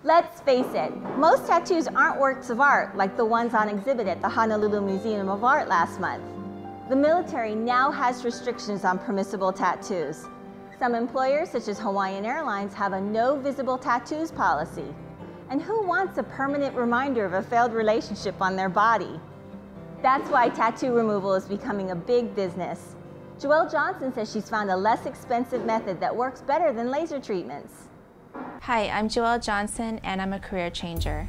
Let's face it, most tattoos aren't works of art like the ones on exhibit at the Honolulu Museum of Art last month. The military now has restrictions on permissible tattoos. Some employers, such as Hawaiian Airlines, have a no visible tattoos policy. And who wants a permanent reminder of a failed relationship on their body? That's why tattoo removal is becoming a big business. Joelle Johnson says she's found a less expensive method that works better than laser treatments. Hi, I'm Joelle Johnson and I'm a career changer.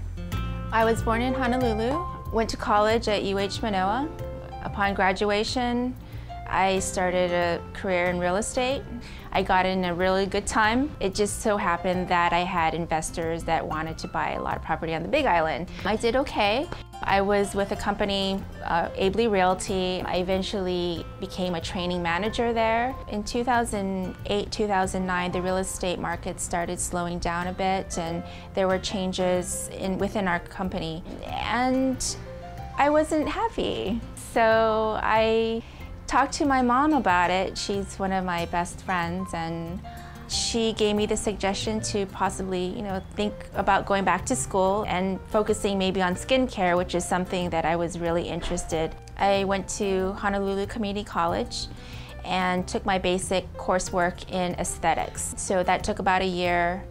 I was born in Honolulu, went to college at Manoa. Upon graduation, I started a career in real estate. I got in a really good time. It just so happened that I had investors that wanted to buy a lot of property on the Big Island. I did okay. I was with a company, Abley Realty. I eventually became a training manager there. In 2008, 2009, the real estate market started slowing down a bit and there were changes within our company. And I wasn't happy. So I talked to my mom about it. She's one of my best friends and she gave me the suggestion to possibly, think about going back to school and focusing maybe on skincare, which is something that I was really interested. I went to Honolulu Community College and took my basic coursework in aesthetics. So that took about a year,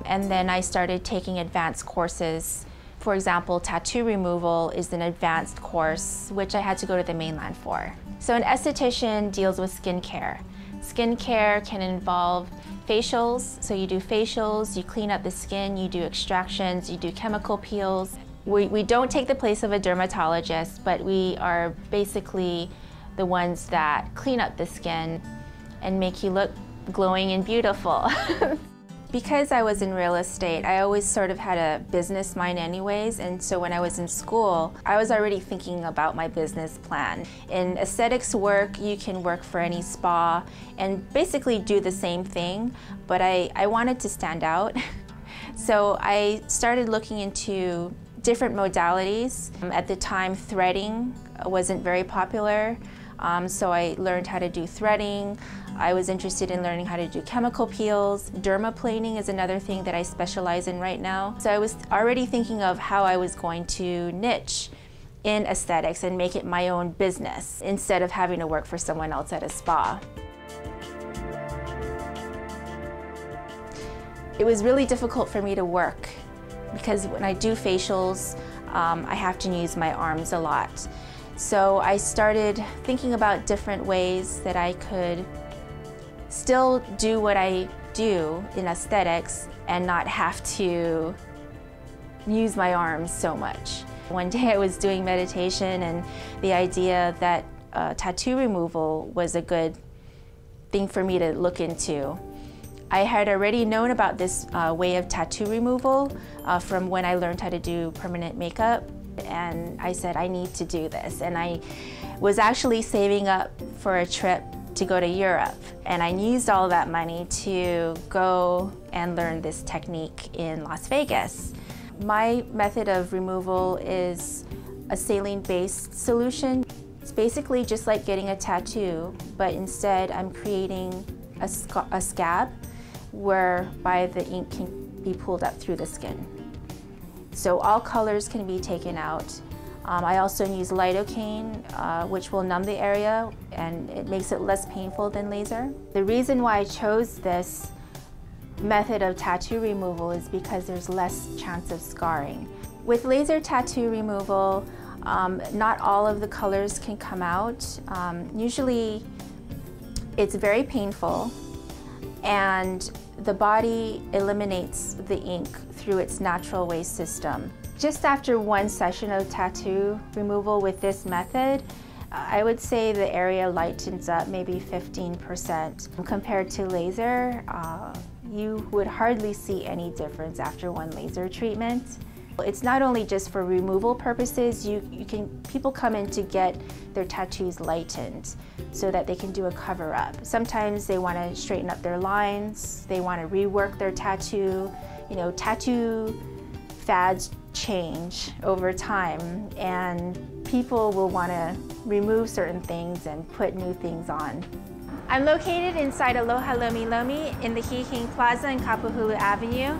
and then I started taking advanced courses. For example, tattoo removal is an advanced course, which I had to go to the mainland for. So an esthetician deals with skincare. Skincare can involve facials, so you do facials, you clean up the skin, you do extractions, you do chemical peels. We don't take the place of a dermatologist, but we are basically the ones that clean up the skin and make you look glowing and beautiful. Because I was in real estate, I always sort of had a business mind anyways, and so when I was in school, I was already thinking about my business plan. In aesthetics work, you can work for any spa and basically do the same thing, but I wanted to stand out. So I started looking into different modalities. At the time, threading wasn't very popular, so I learned how to do threading. I was interested in learning how to do chemical peels. Dermaplaning is another thing that I specialize in right now. So I was already thinking of how I was going to niche in aesthetics and make it my own business instead of having to work for someone else at a spa. It was really difficult for me to work because when I do facials, I have to use my arms a lot. So I started thinking about different ways that I could still do what I do in aesthetics and not have to use my arms so much. One day I was doing meditation and the idea that tattoo removal was a good thing for me to look into. I had already known about this way of tattoo removal from when I learned how to do permanent makeup, and I said I need to do this. And I was actually saving up for a trip to go to Europe, and I used all that money to go and learn this technique in Las Vegas. My method of removal is a saline-based solution. It's basically just like getting a tattoo, but instead I'm creating a scab whereby the ink can be pulled up through the skin. So all colors can be taken out. I also use lidocaine, which will numb the area, and it makes it less painful than laser. The reason why I chose this method of tattoo removal is because there's less chance of scarring. With laser tattoo removal, not all of the colors can come out. Usually it's very painful, and the body eliminates the ink through its natural waste system. Just after one session of tattoo removal with this method, I would say the area lightens up maybe 15%. Compared to laser, you would hardly see any difference after one laser treatment. It's not only just for removal purposes, people come in to get their tattoos lightened so that they can do a cover-up. Sometimes they want to straighten up their lines, they want to rework their tattoo. Tattoo fads change over time, and people will want to remove certain things and put new things on. I'm located inside Aloha Lomi Lomi in the Hihing Plaza in Kapuhulu Avenue.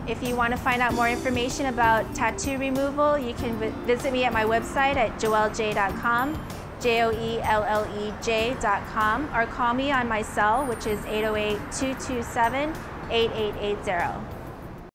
If you want to find out more information about tattoo removal, you can visit me at my website at joellej.com, joellej.com, or call me on my cell, which is 808-227-8880.